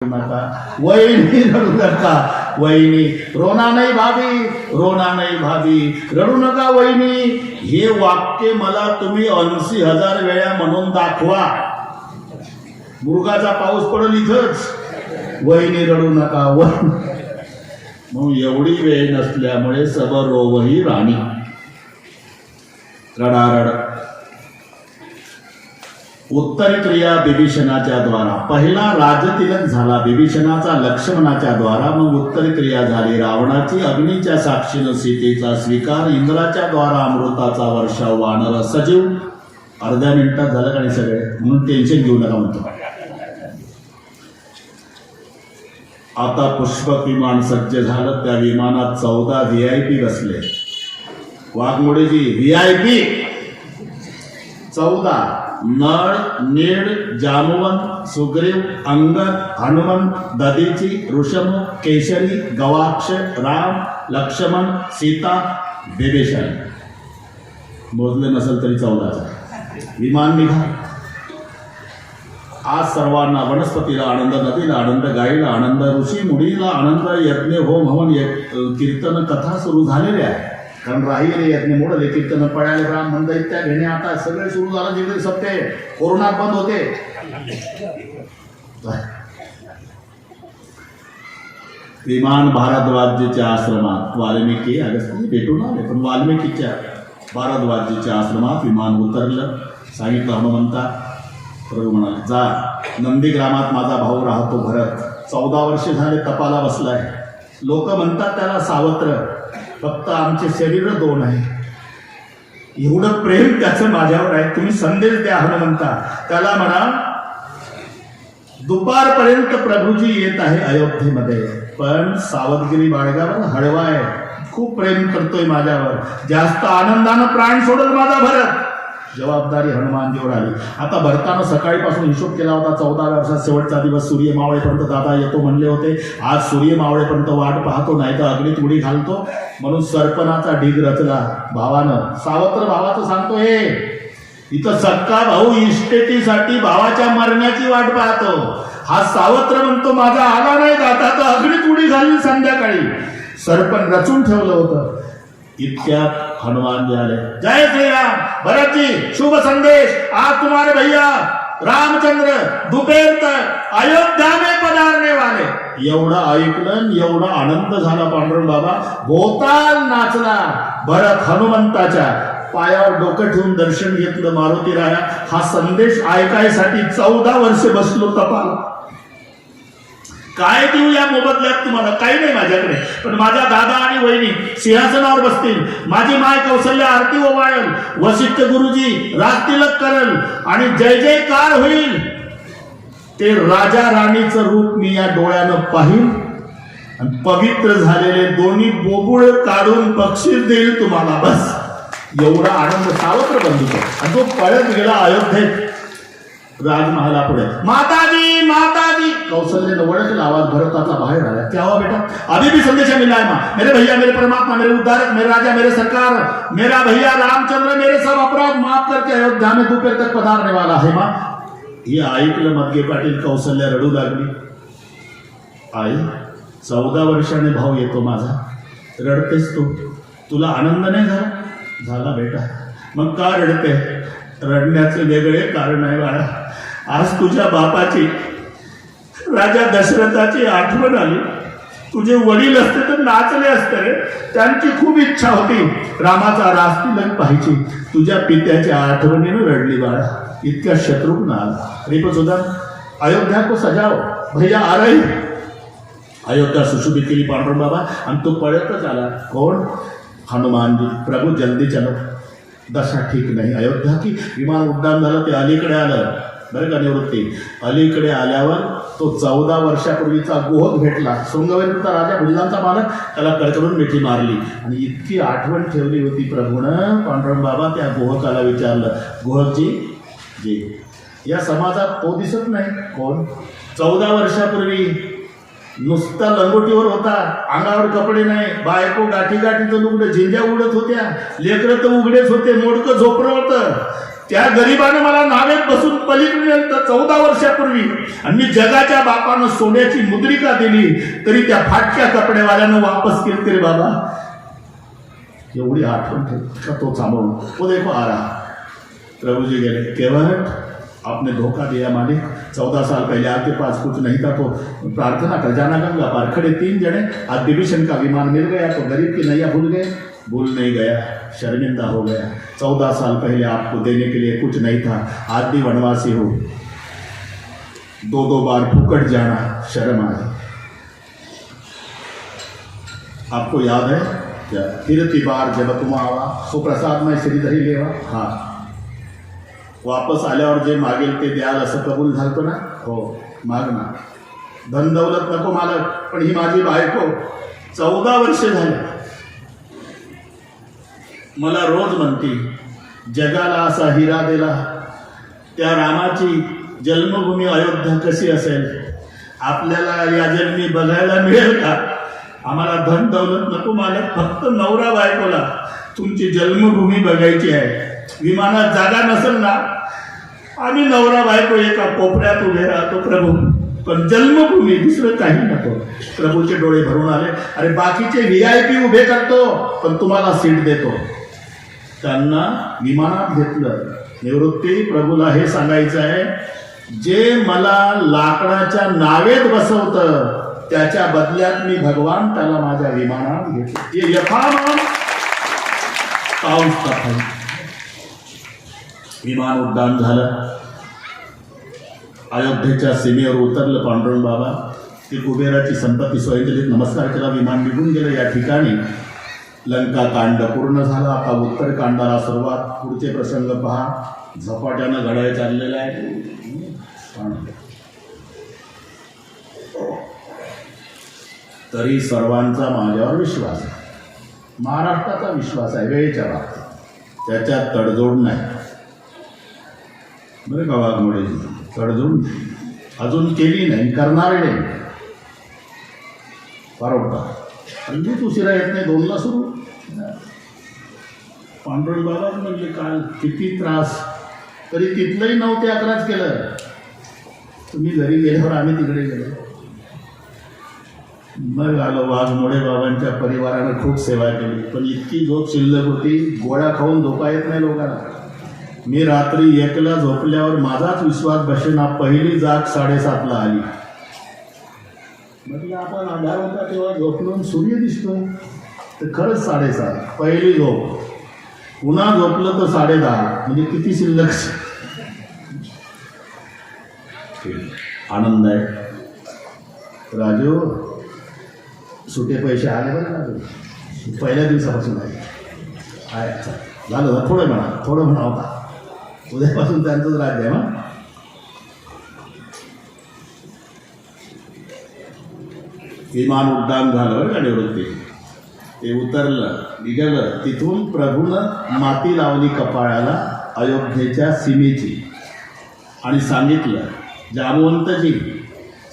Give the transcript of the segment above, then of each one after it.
नका, वहिनी रडू नका, वहिनी रोना नाही भाभी, रोना नाही भाभी, रडू नका वहिनी. हे वाक्य मला तुम्ही 80,000 वेळा म्हणून दाखवा. मुरगाचा पाऊस पडेल इथंच, वहिनी रडू नका मग एवढी वेळ नसल्यामुळे सबर रोवही राणी. रडारड. उत्तरी क्रिया बिभीषणाच्या द्वारा. पहिला राजतिलक झाला बिभीषणाचा लक्ष्मणाच्या द्वारा, मग उत्तरी क्रिया झाली रावणाची. अग्नीच्या साक्षीनं सीतेचा स्वीकार, इंद्राच्या द्वारा अमृताचा वर्षाव, वानर सजीव. अर्ध्या मिनिटात झालं का नाही सगळे, म्हणून टेन्शन घेऊ नका म्हणतो. आता पुष्पक विमान सज्ज झालं. त्या विमानात 14 VIP बसले. वाघमोडेजी VIP 14. नळ, नीड, जामवंत, सुग्रीव, अंगद, हनुमंत, दधीची, ऋषमुख, केशरी, गवाक्ष, राम, लक्ष्मण, सीता, बिभीषण. मोजले नसेल तरी 14चा विमान निघा. आज सर्वांना, वनस्पतीला आनंद, नदीला आनंद, गाईला आनंद, ऋषी मुनीला आनंद, यज्ञ होम हवन कीर्तन कथा सुरू झालेल्या आहे. कारण राहिले यज्ञ मोडले, कीर्तन पळाले, ब्राह्मण दैत्या घेणे आता सगळे सुरू झालं. जिकडे सत्य कोरोनात बंद होते. विमान भारद्वाजच्या आश्रमात. वाल्मिकी अगस्ती भेटून आले, पण वाल्मिकीच्या भारद्वाजच्या आश्रमात विमान उतरलं. सांगितलं हनुमंता. प्रभू म्हणाले जा, नंदीग्रामात माझा भाऊ राहतो भरत, 14 वर्ष झाले तपाला बसलाय. लोक म्हणतात त्याला सावत्र, फक्त आमचे शरीर 2 आहे. एवढं प्रेम त्याचं माझ्यावर आहे. तुम्ही संदेश द्या हनुमंता. त्याला म्हणा दुपारपर्यंत प्रभूजी येत आहे अयोध्येमध्ये, पण सावधगिरी बाळगावर, हळवा आहे, खूप प्रेम करतोय माझ्यावर, जास्त आनंदानं प्राण सोडल माझा भरत. जबाबदारी हनुमानजीवर आली. आता भरतानं सकाळीपासून हिशोब केला होता. 14व्या वर्षात शेवटचा दिवस सूर्य मावळेपर्यंत दादा येतो म्हणले होते. आज सूर्य मावळेपर्यंत वाट पाहतो, नाही तर अग्नीत उडी घालतो. म्हणून सरपणाचा ढीग रचला भावानं. सावत्र भावाचं सांगतो, हे इथं सक्का भाऊ इस्टेटीसाठी भावाच्या मरण्याची वाट पाहतो. हा सावत्र म्हणतो माझा आला नाही जाता तर अग्नीत उडी घालील संध्याकाळी. सरपण रचून ठेवलं होतं. इतक्यात हनुमान जी आले. जय श्रीराम. भरत जी शुभ संदेश, आज तुम्हारे भैया रामचंद्र दोपहर तक अयोध्या में पधारने वाले. एवढं ऐकलं, एवढा आनंद झाला पांडुरंग बाबा. भोवताल नाचला. भरत हनुमंताच्या पायावर डोकं ठेवून दर्शन घेतलं. मारुती राया हा संदेश ऐकायसाठी 14 वर्ष बसलो तपाला. काय देऊ या मोबदल्यात तुम्हाला? काही नाही माझ्याकडे, पण माझ्या दादा आणि वहिनी सिंहासनावर बसतील. माझी माय कौशल्य आरती ओवाळेल, वशिष्ठ गुरुजी राजतिलक करल आणि जय जयकार होईल. ते राजा राणीचं रूप मी या डोळ्यानं पाहिल आणि पवित्र झालेले दोन्ही बोबुळ काढून बक्षीस देईल तुम्हाला. बस एवढा आनंद सावत्र बंधूचा. आणि तो पळत गेला अयोध्येत राजमहालापुढे. माताजी माताजी. कौशल्य ओळखला आवाज भरताचा बाहेर आला. क्या हुआ बेटा? अभी भी संदेश मिला है माँ. मेरे भैया, मेरे परमात्मा, मेरे उद्धारक, मेरे राजा, मेरे सरकार, मेरा भैया रामचंद्र मेरे सब अपराध माफ करके अयोध्या में दोपहर तक पधारने वाला है माँ. हे ऐकलं मदगे पाटील. कौशल्य रडू लागली. आई 14 वर्षाने भाऊ येतो माझा, रडतेस तू? तुला आनंद नाही झाला? झाला बेटा. मग का रडते? रडण्याचे वेगळे कारण आहे बाळा. आज तुझ्या बापाची, राजा दशरथाची आठवण आली. तुझे वडील असते तर नाचले असते रे. त्यांची खूप इच्छा होती रामाचा राजतिलक पाहिजे. तुझ्या पित्याच्या आठवणीनं रडली बाळा. इतक्या शत्रुघ्न आला. रिपसुदान अयोध्या को सजाओ, भैया आ रहे. अयोध्या सुशोभित केली पांडुरंग बाबा आणि तो पळतच आला. कोण? हनुमानजी. प्रभू जल्दी चलो, दशा ठीक नाही. अयोध्या की विमान उड्डाण झालं, ते अलीकडे आलं बरं का निवृत्ती. अलीकडे आल्यावर तो 14 वर्षापूर्वीचा गोहक भेटला. शृंगवेरूचा राजा, भुजलांचा मालक, त्याला कडकडून मिठी मारली आणि इतकी आठवण ठेवली होती प्रभूनं. पांडुरंग बाबा त्या गोहकाला विचारलं, गोहकजी जी या समाजात तो दिसत नाही. कोण? 14 वर्षापूर्वी नुसता लंगोटीवर होता, अंगावर कपडे नाही, बायको गाठी गाठीचं लुगडं, झिंज्या उडत होत्या, लेकरं तर उघडेच होते, मोडकं झोपडं होतं. त्या गरीबानं मला नावेत बसून पलीकडे 14 वर्षापूर्वी, आणि मी जगाच्या बापानं सोन्याची मुद्रिका दिली तरी त्या फाटक्या कपड्यावाल्यानं वापस केली तरी बाबा एवढी आठवण का तो सांभाळून वो देखो आ रहा। प्रभु जी गेले, केवट आपने धोखा दिया मालिक, 14 साल पहले आपके पास कुछ नहीं था तो प्रार्थना कर जाना गंगा पार। खड़े 3 जने, आज डिविजन का विमान मिल गया तो गरीब की नैया भूल गए, भूल नहीं गया, शर्मिंदा हो गया। 14 साल पहले आपको देने के लिए कुछ नहीं था, आज भी वनवासी हो, 2-2 बार फुकट जाना शर्म आए। आपको याद है क्या? फिरती बार जब तुम आवा सुप्रसाद में श्रीधरी लेवा। हाँ, वापस आल्यावर जे मागेल ते द्याल असं कबूल झालं ना? हो, मागना। धन दौलत नको मालक, पण ही माझी बायको 14 वर्ष झाले मला रोज म्हणती जगाला असा हिरा दिला, त्या रामाची जन्मभूमी अयोध्या कशी असेल, आपल्याला या जन्मी बघायला मिळेल का? आम्हाला धन दौलत नको मालक, फक्त नवरा बायकोला तुमची जन्मभूमी बघायची आहे। विमानात जागा नसेल ना, आम्ही नवरा बायको एका कोपऱ्यात उभे राहतो प्रभू, पण जन्मभूमी दुसरं काही नको। प्रभूचे डोळे भरून आले, अरे बाकीचे VIP उभे करतो पण तुम्हाला सीट देतो। त्यांना विमानात घेतलं। निवृत्ती प्रभूला हे सांगायचं आहे, जे मला लाकडाच्या नावेत बसवतं त्याच्या बदल्यात मी भगवान त्याला माझ्या विमानात घेतो। हे यथामान पाऊस टाकून विमान उड्डाण झालं, अयोध्येच्या सीमेवर उतरलं पांडुरंग बाबा। ती कुबेराची संपत्ती स्वयंचलित नमस्कार केला, विमान निघून गेलं। या ठिकाणी लंका कांड पूर्ण झाला। आता उत्तर कांडाला सुरुवात। पुढचे प्रसंग पहा, झपाट्यानं घड्याळ चाललेलं आहे। तरी सर्वांचा माझ्यावर विश्वास आहे, महाराष्ट्राचा विश्वास आहे वेळेच्या बाबतीत, त्याच्यात तडजोड नाही बरं का वाघमोडेजी, तडजोड अजून केली नाही, करणार नाही। बरोबर, अगदीच उशिरा येत नाही, 2ला सुरू। पांडुरंग बाबा म्हणले काल किती त्रास, तरी तिथलंही 9 ते 11च केलं। तुम्ही घरी गेल्यावर आम्ही तिकडे गेलो, मग आलो। वाघमोडे बाबांच्या परिवारानं खूप सेवा केली, पण इतकी झोप शिल्लक होती, गोळ्या खाऊन झोपा येत नाही लोकांना। मी रात्री 1ला झोपल्यावर माझाच विश्वास बसेना, पहिली जाग 7:30ला आली। म्हटलं आपण आधार होता तेव्हा झोपलो, सूर्य दिसतोय, तर खरंच 7:30 पहिली झोप। पुन्हा झोपलं तर 10:30, म्हणजे किती शिल्लक। आनंद आहे राजू, सुटे पैसे आले बरं ना, पहिल्या दिवसापासून आहे। झालं ना, थोडं म्हणा होता, उद्यापासून त्यांचंच राज्य आहे मग। विमान उड्डाण झालं बरं का निवृत्ती, ते उतरलं, निघालं। तिथून प्रभूनं माती लावली कपाळाला अयोध्येच्या सीमेची, आणि सांगितलं, जामवंतजी,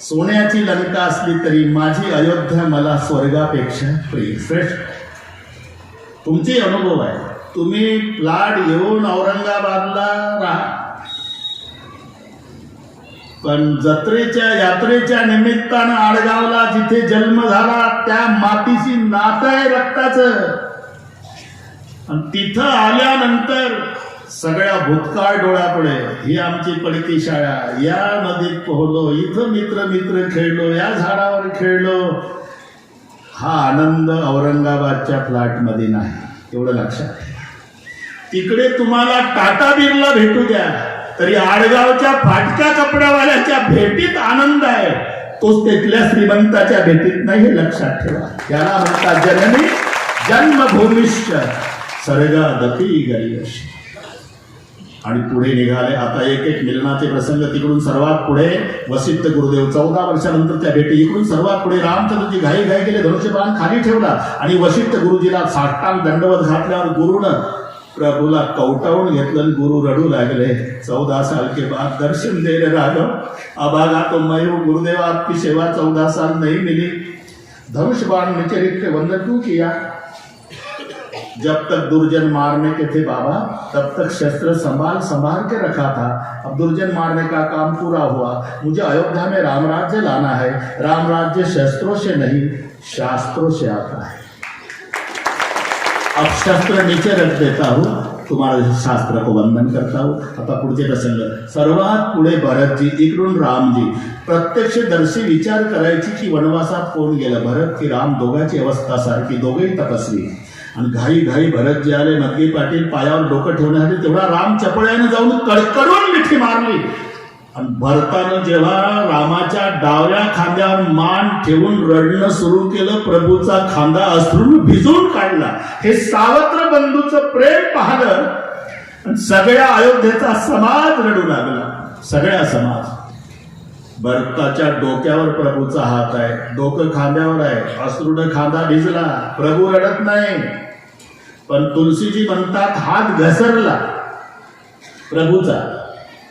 सोन्याची लंका असली तरी माझी अयोध्या मला स्वर्गापेक्षा प्रिय, श्रेष्ठ। तुमचे अनुभव आहे, तुम्ही प्लॅट येऊन औरंगाबादला राहा, पण जत्रेच्या यात्रेच्या निमित्तानं आडगावला जिथे जन्म झाला त्या मातीशी नातं आहे रक्ताचं, आणि तिथं आल्यानंतर सगळ्या भूतकाळ डोळ्यापुढे, ही आमची पडकी शाळा, या नदीत पोहलो, इथं मित्र खेळलो, या झाडावर खेळलो। हा आनंद औरंगाबादच्या फ्लॅटमध्ये नाही, एवढं लक्षात आहे। तिकडे तुम्हाला टाटा बिर्ला भेटू द्या, तरी आडगावच्या फाटक्या कपड्यावाल्याच्या भेटीत आनंद आहे, तोच तिथल्या श्रीमंताच्या भेटीत नाही, हे लक्षात ठेवा। याला म्हणतात जननी जन्मभूमिश्च सर्गादपि गरीयसी। आणि पुढे निघाले। आता एक मिलनाचे प्रसंग। तिकडून सर्वात पुढे वसिष्ठ गुरुदेव, 14 वर्षानंतरच्या भेटी। इकडून सर्वात पुढे रामचंद्रजी घाई गेले, धनुष्यबाण खाली ठेवला आणि वसिष्ठ गुरुजीला साष्टांग दंडवत घातल्यावर गुरुनं प्रभूला कवटावून घेतलं, गुरु रडू लागले। 14 साल के बाद दर्शन दे रे राघव, अभागा तो मैं हूँ गुरुदेव, आपकी सेवा 14 साल नहीं मिली। धनुष बाण नीचे रख के वंदन क्यों किया? जब तक दुर्जन मारने के थे बाबा तब तक शस्त्र संभाल संभाल के रखा था। अब दुर्जन मारने का काम पूरा हुआ, मुझे अयोध्या में राम राज्य लाना है। राम राज्य शस्त्रों से नहीं शास्त्रों से आता है। अब शस्त्र नीचे रख देता हूं, तुम्हाला शास्त्र को वंदन करता हूं। आता पुढचे प्रसंग, सर्वात पुढे भरतजी, इकडून रामजी। प्रत्यक्षदर्शी विचार करायची की वनवासात कोण गेलं, भरत की राम, दोघांची अवस्था सारखी, दोघेही तपस्वी। आणि घाई घाई भरतजी आले, मदगी पाटील पायावर डोकं ठेवण्यासाठी, तेवढा राम चपळ्याने जाऊन कडकडून मिठी मारली। आणि भरतानं जेव्हा रामाच्या डाव्या खांद्यावर मान ठेवून रडणं सुरू केलं, प्रभूचा खांदा अश्रून भिजून काढला। हे सावत्र बंधूचं प्रेम पाहलं आणि सगळ्या अयोध्येचा समाज रडू लागला, सगळ्या समाज। भरताच्या डोक्यावर प्रभूचा हात आहे, डोकं खांद्यावर आहे, अश्रूनं खांदा भिजला, प्रभू रडत नाही। पण तुलसीजी म्हणतात हात घसरला प्रभूचा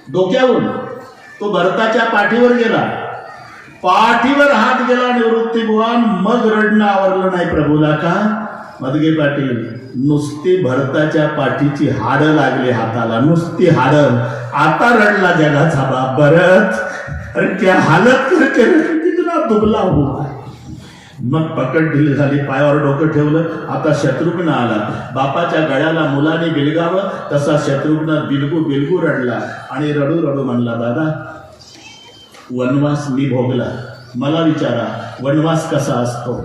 डोक्यावरून, तो भरताच्या पाठीवर गेला, पाठीवर हात गेला निवृत्ती बुवान, मग रडणं आवरलं नाही प्रभूला। का मदगे पाटील, नुसती भरताच्या पाठीची हाडं लागली हाताला, नुसती हाडं। आता रडला जगाचा बाप भरत, अरे क्या हालत करके कितना दुबला हुआ। मग पकड ढिली झाली, पायावर डोकं ठेवलं। आता शत्रुघ्न आला, बापाच्या गळ्याला मुलाने बिलगावं तसा शत्रुघ्न बिलगू बिलगू रडला आणि रडू रडू म्हणला, दादा वनवास मी भोगला, मला विचारा वनवास कसा असतो।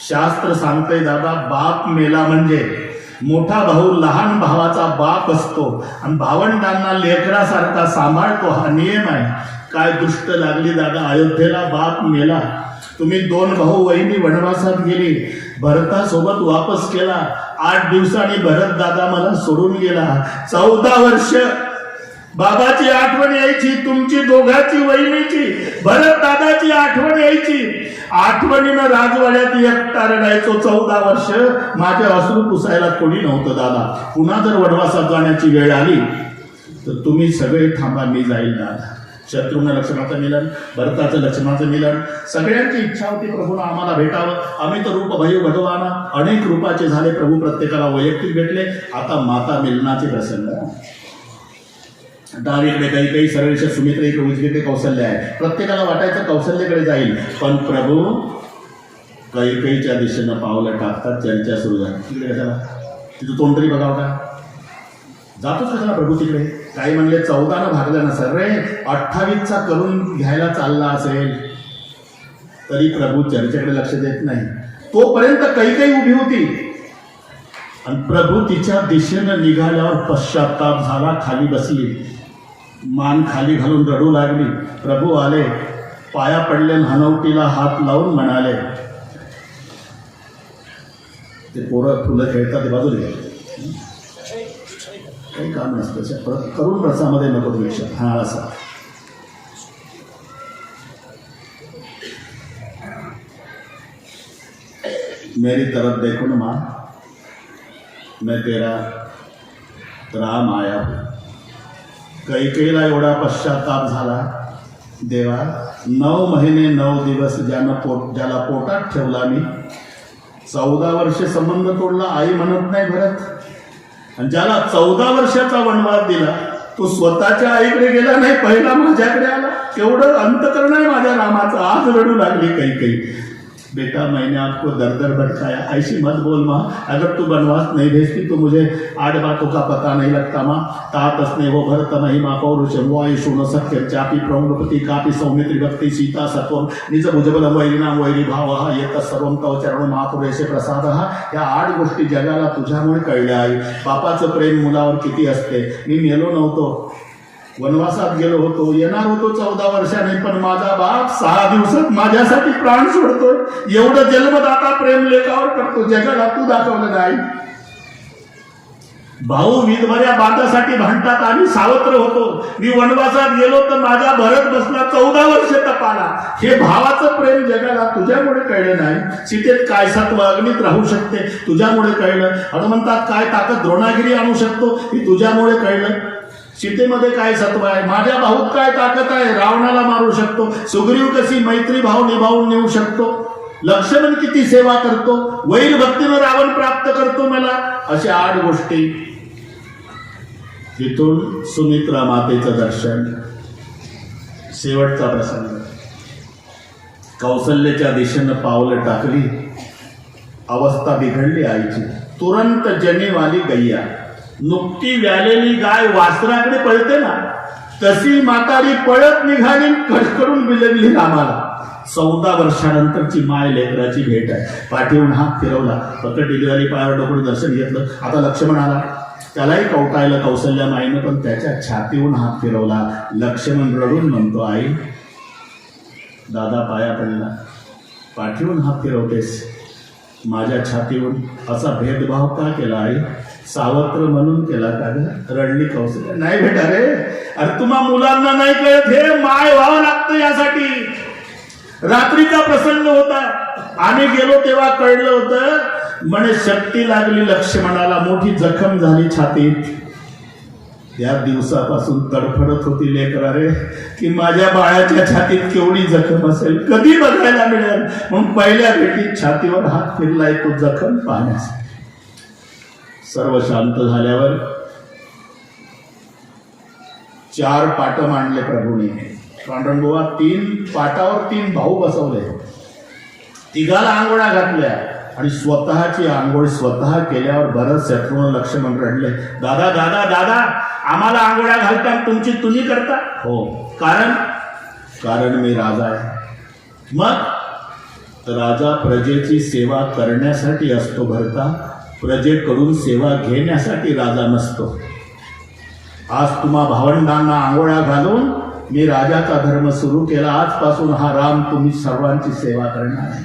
शास्त्र सांगतंय दादा, बाप मेला म्हणजे मोठा भाऊ लहान भावाचा बाप असतो आणि भावंडांना लेकरासारखा सांभाळतो, हा नियम आहे। काय दुष्ट लागली दादा अयोध्येला, बाप मेला, तुम्ही दोन भाऊ वहिनी वनवासात गेली, भरतासोबत वापस केला। 8 दिवसांनी भरत दादा मला सोडून गेला। 14 वर्ष बाबाची आठवण यायची, तुमची दोघांची वहिनीची, भरत दादाची आठवण यायची। आठवणीनं राजवाड्यात एकटा रडायचो। 14 वर्ष माझे अश्रू पुसायला कोणी नव्हतं दादा। पुन्हा जर वनवासात जाण्याची वेळ आली तर तुम्ही सगळे थांबा, मी जाईल दादा। शत्रुघ्न लक्ष्मणाचं मिलन, भरताचं लक्ष्मणाचं मिलन, सगळ्यांची इच्छा होती प्रभूला आम्हाला भेटावं। आम्ही तर रूप भयो भगवाना, अनेक रूपाचे झाले प्रभू, प्रत्येकाला वैयक्तिक भेटले। आता माता मिलनाचे प्रसंग, डावीकडे काही काही सरळशे सुमित्रा, इकडे उजवीकडे कौशल्य आहे। प्रत्येकाला वाटायचं कौशल्याकडे जाईल, पण प्रभू काही काहीच्या दिशेनं पावलं टाकतात, चर्चा सुरू झाली। तिकडे कशाला, तिथं तोंड तरी बघावं का, जातोच कशाला प्रभू तिकडे। काही म्हणले 14 भागलं नसेल रे, 28चा करून घ्यायला चालला असेल तरी प्रभू चर्चेकडे लक्ष देत नाही। तोपर्यंत काही काही उभी होती आणि प्रभू तिच्या दिशेनं निघाल्यावर पश्चाताप झाला, खाली बसली, मान खाली घालून रडू लागली। प्रभू आले, पाया पडले, हनवटीला हात लावून म्हणाले, ते पोरं फुलं खेळतात ते बाजूला घ्या, काही काम नसतं, करून रसामध्ये नको पेक्षा। हा असा मेरी तरफ देखो ना माँ, मैं तेरा राम आया हूँ। कैकेयीला एवढा पश्चाताप झाला, देवा 9 महिने 9 दिवस ज्याला पोटात ठेवला मी, 14 वर्ष संबंध तोडला, आई म्हणत नाही भरत। आणि ज्याला 14 वर्षाचा वनवास दिला तो स्वतःच्या आईकडे गेला नाही, पहिला माझ्याकडे आला। केवढं अंतकरण आहे माझ्या रामाचं। आज रडू लागली काही बेटा, मैंने आपको दर दर भटकाया, ऐसी मत बोल माँ, अगर तू बनवास नहीं भेजती तो मुझे 8 बातों का पता नहीं लगता माँ। तात स्नेहो भरत महिमा पौरुषम वायुषुण सत्य चापी प्रौंगपति कापि सौमित्री भक्ति सीता सत्वम निज भुजबलम वैरिनाम वैरी भाव येत सर्वम तव चरण महापुरेशे प्रसाद। या 8 गोष्टी जगाला तुझ्यामुळे कळल्या आहे। बापाचं प्रेम मुलावर किती असते। मी मेलो नव्हतो, वनवासात गेलो होतो, येणार होतो 14 वर्षांनी, पण माझा बाप 6 दिवसात माझ्यासाठी प्राण सोडतोय। एवढं जन्मदाता प्रेम लेखावर करतो, जगाला तू दाखवलं नाही। भाऊ विधभऱ्या बांधासाठी भांडतात, आम्ही सावत्र होतो। मी वनवासात गेलो तर माझा भरत बसला 14 वर्ष तपाला। हे भावाचं प्रेम जगाला तुझ्यामुळे कळलं नाही। सीतेत काय सत्व अग्नीत राहू शकते, तुझ्यामुळे कळलं। हनुमंतात काय ताकद द्रोणागिरी आणू शकतो, हे तुझ्यामुळे कळलं। सीतेमध्ये काय सत्व आहे, माझ्या भाऊत काय ताकद आहे, रावणाला मारू शकतो। सुग्रीव कशी मैत्री भाव निभावून नेऊ शकतो, लक्ष्मण किती सेवा करतो, वैर भक्तीनं रावण प्राप्त करतो मला, अशा 8 गोष्टी. तिथून सुमित्रा मातेचं दर्शन. शेवटचा प्रसंग. कौसल्याच्या दिशेनं पावलं टाकली, अवस्था बिघडली आईची. तुरंत जनेवाली गैया, नुकती व्यालेली गाय वासराकडे पळते ना, तशी म्हातारी पळत निघाली, कडकडून बिलगली रामाला. 14 वर्षानंतरची माय लेकराची भेट आहे. पाठीहून हात फिरवला, फक्त डिलिव्हरी पायावर डोकं दर्शन घेतलं. आता लक्ष्मण आला, त्यालाही कवटायला कौशल्या माईनं, पण त्याच्या छातीहून हात फिरवला. लक्ष्मण रडून म्हणतो, आई दादा पाया पडला, पाठीहून हात फिरवतेस माझ्या छातीहून, असा भेदभाव का केला आई? सावत्र म्हणून केला का ग? रडली कौशल्या. नाही बेटा रे, अरे तुम्हा मुलांना नाही कळत, हे माय व्हावं लागतं यासाठी. रात्रीचा प्रसंग होता, आम्ही गेलो तेव्हा कळलं होतं. म्हणे शक्ती लागली लक्ष्मणाला, मोठी जखम झाली छातीत. त्या दिवसापासून तडफडत होती लेकरा रे, की माझ्या बाळाच्या छातीत केवढी जखम असेल, कधी बघायला मिळेल. मग पहिल्या भेटीत छातीवर हात फिरलाय तो जखम पाहण्यासाठी. सर्व शांत झाल्यावर 4 पाट मांडले प्रभूने. पांडुरंगबुवा 3 पाटावर 3 भाऊ बसवले, तिघाला आंघोळा घातल्या आणि स्वतःची आंघोळ स्वतः केल्यावर बरंच शत्रुघ्न लक्ष्मण रडले. दादा दादा दादा, आम्हाला आंघोळा घालता, तुमची तुम्ही करता? हो. कारण मी राजा आहे. मग राजा प्रजेची सेवा करण्यासाठी असतो भरता, प्रजेकडून सेवा घेण्यासाठी राजा नसतो. आज तुम्हा भावंडांना आंघोळा घालून मी राजाचा धर्म सुरू केला. आजपासून हा राम तुम्ही सर्वांची सेवा करणार आहे.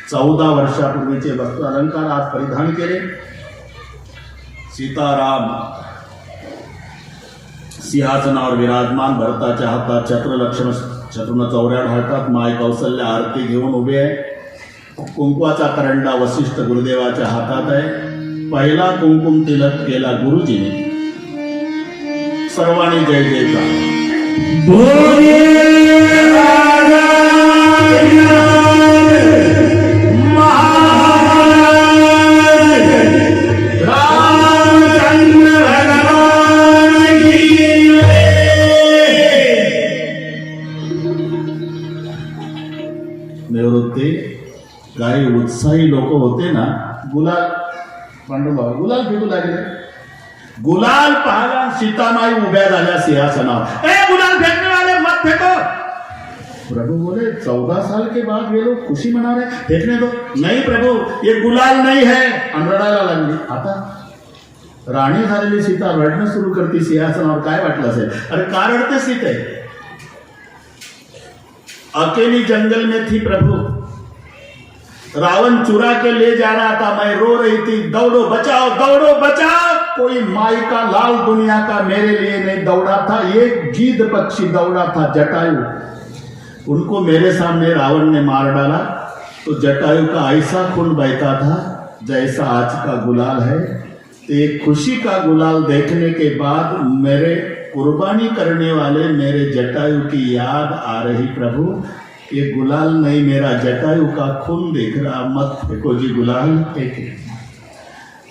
14 वर्षापूर्वीचे वस्त्र अलंकार आज परिधान केले. सीताराम सिंहासनावर विराजमान, भरताच्या हातात छत्र, लक्ष्मण शत्रुघ्न चौऱ्या ढाळतात, माय कौशल्या आरती घेऊन उभे आहे. कुंकवाचा करंडा वसिष्ठ गुरुदेवाच्या हातात आहे. पहिला कुंकुम तिलक केला गुरुजीने. सर्वांनी जय जयकार. निवृत्ती काही उत्साही लोक होते ना, गुलाल पांडुभाऊ गुलाल फेकू लागले. गुलाल पाहला सीतामाई उभ्या झाल्या सिंहासनावर. ए गुलाल फेकने वाले मत फेको. प्रभु बोले 14 साल के बाद ये लोग खुशी मना रहे, फेकने दो. नहीं प्रभु, ये गुलाल नहीं है. रडायला लागली. आता राणी झालेली सीता रडणं सुरू करते सिंहासनावर. काय वाटलं असेल? अरे का रडते सीते? अकेली जंगल में थी प्रभु, रावण चुरा के ले जा रहा था, मैं रो रही थी, दौड़ो बचाओ दौड़ो बचाओ. कोई माई का लाल दुनिया का मेरे लिए नहीं दौड़ा था, एक गीध पक्षी दौड़ा था जटायु. उनको मेरे सामने रावण ने मार डाला तो जटायु का ऐसा खून बहता था जैसा आज का गुलाल है. तो एक खुशी का गुलाल देखने के बाद मेरे कुर्बानी करने वाले मेरे जटायु की याद आ रही. प्रभु ये गुलाल नहीं, मेरा जटायु का खून देख रहा, मत फेको जी गुलाल फेके.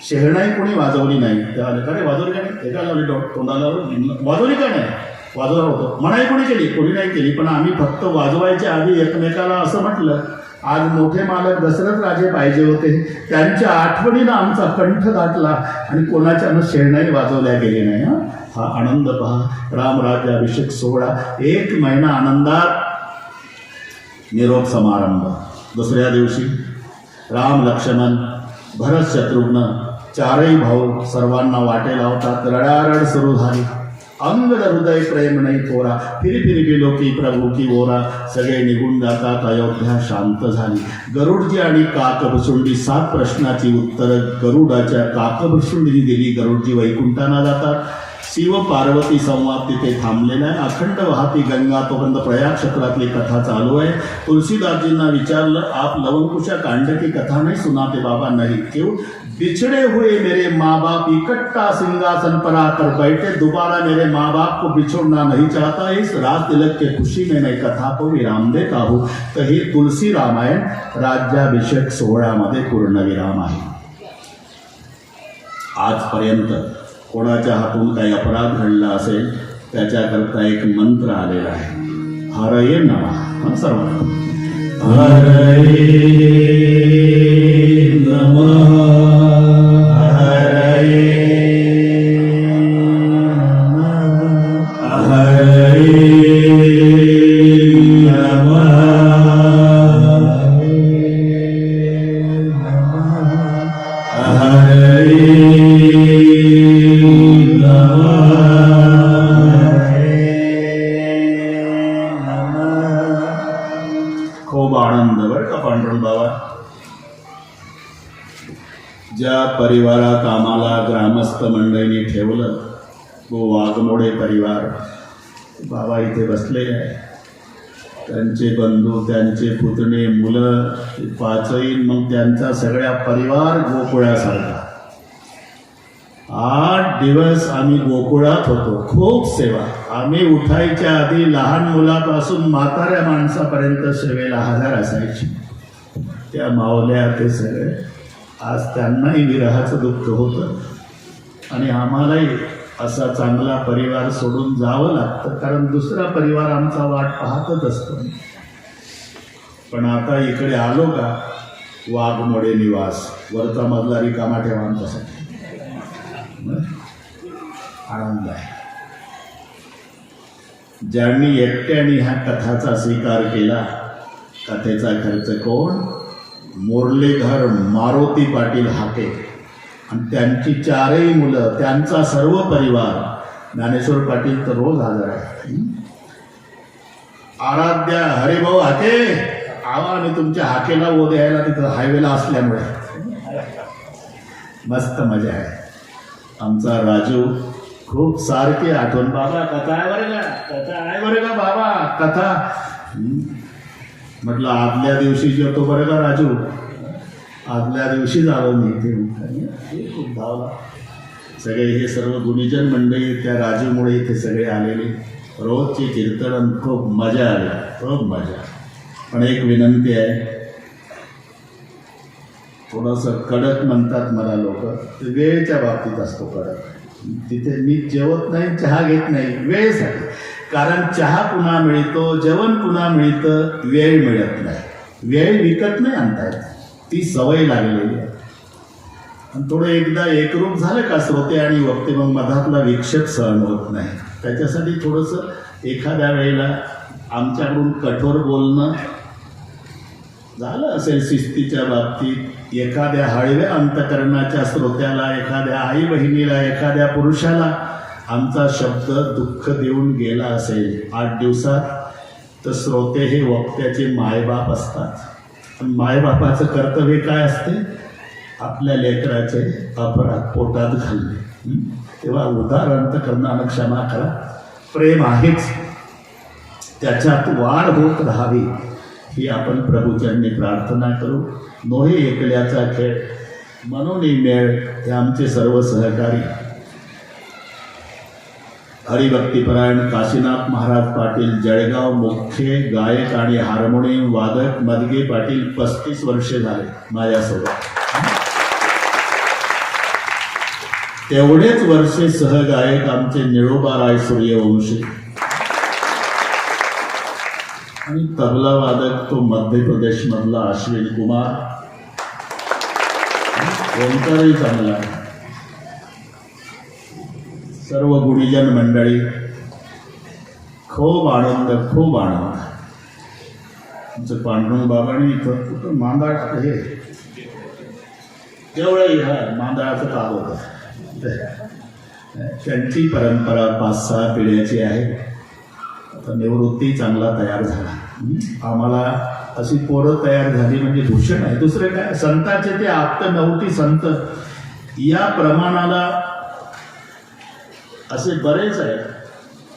शहनाई कोणी वाजवली नाही. अरे वाजवली का नाही? एका लावली तोंडाला वाजवली का नाही? वाजवणार होतं. मनाई कोणी केली? कोणी नाही केली. पण आम्ही फक्त वाजवायच्या आधी एकमेकाला असं म्हटलं, आज मोठे मालक दशरथ राजे पाहिजे होते, त्यांच्या आठवणीनं आमचा कंठ दाटला आणि कोणाच्यानं शहनाई वाजवल्या गेली नाही. हा आनंद पहा. रामराज्याभिषेक सोहळा 1 महिना आनंदात. निरोप समारंभ. दुसऱ्या दिवशी राम लक्ष्मण भरत शत्रुघ्न 4ही भाऊ सर्वांना वाटे लावतात. रडारड सुरू झाली. अंगद हृदय प्रेम नाही थोरा, फिरी फिरी गेलो की प्रभू की ओरा. सगळे निघून जातात. अयोध्या शांत झाली. गरुडजी आणि काकभुसुंडी 7 प्रश्नाची उत्तरं गरुडाच्या काकभुसुंडीने दिली. गरुडजी वैकुंठाना जातात. शिव पार्वती संवाद तिथे थांबलेला आहे. अखंड वाहती गंगा तोपर्यंत प्रयाग क्षेत्रातली कथा चालू आहे. तुलसीदासजींना विचारलं, आप लवंकुशा कांड की कथा नहीं सुनाते बाबा? नहीं. क्यों? बिछड़े हुए मेरे माँ बाप इकट्ठा सिंहासन पर आकर बैठे, दोबारा मेरे माँ बाप को बिछोड़ना नहीं चाहता. इस राज तिलक के खुशी में मैं कथा को विराम देता हूँ. तर हे तुलसी रामायण राज्याभिषेक सोहळ्यामध्ये पूर्णविराम आहे. आजपर्यंत कोणाच्या हातून काही अपराध घडला असेल त्याच्याकरता एक मंत्र आलेला आहे. हरये नमः. सर्व हरये नमः. हरये नमः. हरये नमः. खूप आनंद बरं का पांडुरंग बाबा. ज्या परिवारात आम्हाला ग्रामस्थ मंडळींनी ठेवलं, तो वाघमोडे परिवार, बाबा इथे बसले आहे. त्यांचे बंधू, त्यांचे पुतणे, मुलं, पाचही, मग त्यांचा सगळ्या परिवार गोकुळासारखा. 8 दिवस आम्ही गोकुळात होतो. खूप सेवा. आम्ही उठायच्या आधी लहान मुलापासून म्हाताऱ्या माणसापर्यंत सेवेला हजर असायची. त्या मावल्या ते सगळे. आज त्यांनाही विरहाचं दुःख होतं आणि आम्हालाही असा चांगला परिवार सोडून जावं लागतं, कारण दुसरा परिवार आमचा वाट पाहतच असतो. पण आता इकडे आलो का, वाघमोडे निवास, वरचा मजला रिकामा ठेवा आमच्यासाठी. आनंद आहे. ज्यांनी एकट्याने ह्या कथाचा स्वीकार केला, कथेचा खर्च कोण? मुरलीधर मारुती पाटील हाके आणि त्यांची 4ही मुलं, त्यांचा सर्व परिवार. ज्ञानेश्वर पाटील तर रोज हजर आहे. आराध्या हरिभाऊ हाके, आवा आणि तुमच्या हाकेला ओ द्यायला तिथं हायवेला असल्यामुळे मस्त मजा आहे. आमचा राजू खूप सारखी आठवण. बाबा कथा आहे बरं का, कथा आहे बरं का बाबा, कथा. म्हटलं आदल्या दिवशी जेवतो बरं का राजू, आदल्या दिवशी झालो मी इथे. खूप धावला. सगळे हे सर्व गुणीजन मंडळी त्या राजूमुळे इथे सगळे आलेले. रोजची कीर्तन, खूप मजा आली, खूप मजा. पण एक विनंती आहे, थोडंसं कडक म्हणतात मला लोक, वेळेच्या बाबतीत असतो कडक. तिथे मी जेवत नाही, चहा घेत नाही वेळेसाठी. कारण चहा पुन्हा मिळतो, जेवण पुन्हा मिळतं, वेळ मिळत नाही. वेळ विकत नाही आणता येत, ती सवय लागलेली आहे. आणि थोडं एकदा एकरूप झालं का श्रोते आणि वक्ते, मग मधातला विक्षेप सहन होत नाही. त्याच्यासाठी थोडंसं एखाद्या वेळेला आमच्याकडून कठोर बोलणं झालं असेल शिस्तीच्या बाबतीत. एखाद्या हळव्या अंतकरणाच्या श्रोत्याला, एखाद्या आई बहिणीला, एखाद्या पुरुषाला आमचा शब्द दुःख देऊन गेला असेल 8 दिवसात, तर श्रोते हे वक्त्याचे मायबाप असतात. आणि मायबापाचं कर्तव्य काय असते? आपल्या लेकराचे अपराध पोटात घालणे. तेव्हा उदार अंतकरणानं क्षमा करा. प्रेम आहेच, त्याच्यात वाढ होत राहावी ही आपण प्रभूचरणी प्रार्थना करू. नोहे एकल्याचा खेळ म्हणून मेळ, हे आमचे सर्व सहकारी हरिभक्तीपरायण काशीनाथ महाराज पाटील जळगाव, मुख्य गायक आणि हार्मोनियम वादक मदगे पाटील. 35 वर्षे झाले माझ्यासोबत. तेवढेच वर्षे सहगायक आमचे निळोबाराय सूर्यवंशी आणि तबला वादक तो मध्य प्रदेश मधला अश्विन कुमार. ओंकारही चांगला आहे. सर्व गुणीजन मंडळी, खूप आनंद, खूप आनंद. आमचं पांडुरंग बाबांनी इथं मांदाळ हे तेवढंही मांदाळाचं काल होतं. त्यांची परंपरा 5-6 पिढ्याची आहे. आता निवृत्ती चांगला तयार झाला. आम्हाला अशी पोरं तयार झाली म्हणजे भूषण आहे. दुसरे काय, संतांचे ते आप्त नव्हती संत या प्रमाणाला असे बरेच आहेत.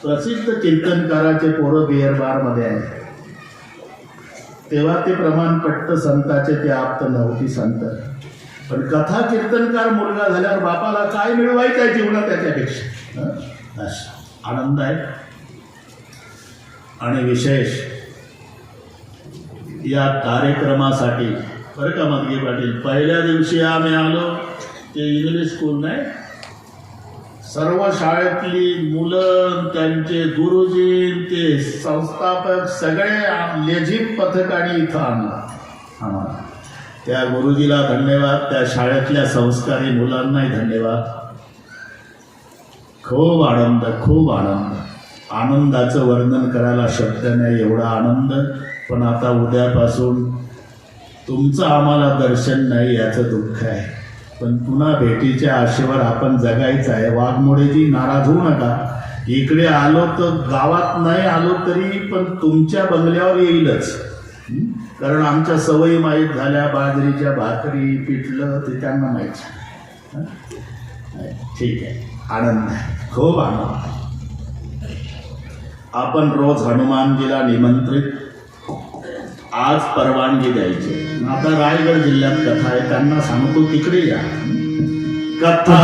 प्रसिद्ध कीर्तनकाराचे पोरं बिअर बार मध्ये आहेत. तेव्हा ते प्रमाण पट्ट संताचे ते आप्त नव्हती संत. पण कथा कीर्तनकार मुलगा झाल्यावर बापाला काय मिळवायचं आहे जीवनात त्याच्यापेक्षा. असं आनंद आहे. आणि विशेष या कार्यक्रमासाठी बरं का मदगे पाटील, पहिल्या दिवशी आम्ही आलो ते इंग्लिश स्कूल नाही, सर्व शाळेतली मुलं, त्यांचे गुरुजी, ते संस्थापक सगळे लेझिम पथकाने इथं आणला आम्हाला. त्या गुरुजीला धन्यवाद, त्या शाळेतल्या संस्कारी मुलांनाही धन्यवाद. खूप आनंद, खूप आनंद. आनंदाचं वर्णन करायला शब्द नाही, एवढा आनंद. पण आता उद्यापासून तुमचं आम्हाला दर्शन नाही याचं दुःख आहे, पण पुन्हा भेटीच्या आशेवर आपण जगायचं आहे. वाघमोडेजी नाराज होऊ नका. इकडे आलो तर गावात नाही आलो तरी पण तुमच्या बंगल्यावर येईलच, कारण आमच्या सवयी माहीत झाल्या. बाजरीच्या भाकरी, पिठलं ते त्यांना माहीत. ठीक आहे, आनंद आहे, खूप आनंद. आपण रोज हनुमानजीला निमंत्रित, आज परवानगी द्यायची. आता रायगड जिल्ह्यात कथा आहे, त्यांना सांगतो तिकडे या. कथा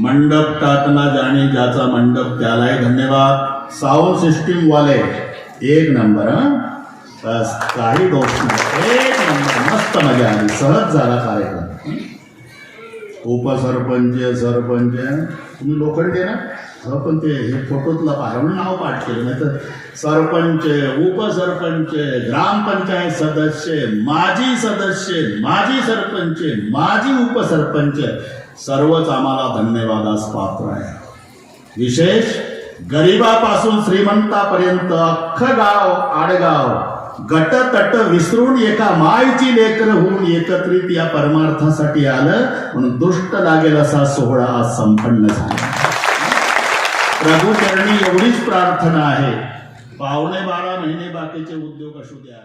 मंडप टाकना जाणे ज्याचा मंडप त्यालाही धन्यवाद. साऊंड सिस्टीम वाले एक नंबर. बस काही दोष नाही, एक नंबर, मस्त मजा आली, सहज झाला कार्यक्रम. उपसरपंच, सरपंच, तुम्ही लोखंडे ना, पण ते हे फोटोतला पाहिजे म्हणून नाव पाठ केलं. नाही तर सरपंच, उपसरपंच, ग्रामपंचायत सदस्य, माजी सदस्य, माजी सरपंच, माजी उपसरपंच, सर्वच आम्हाला धन्यवादास पात्र आहे. विशेष गरिबापासून श्रीमंतापर्यंत अख्खं गाव आडगाव गट तट विसरून एका मायची लेकर होऊन एकत्रित या परमार्थासाठी आलं, म्हणून दुष्ट लागेल असा सोहळा आज संपन्न झाला. प्रभू चरणी एवढीच प्रार्थना आहे. 12.5 महिने बाकीचे उद्योग असू द्या.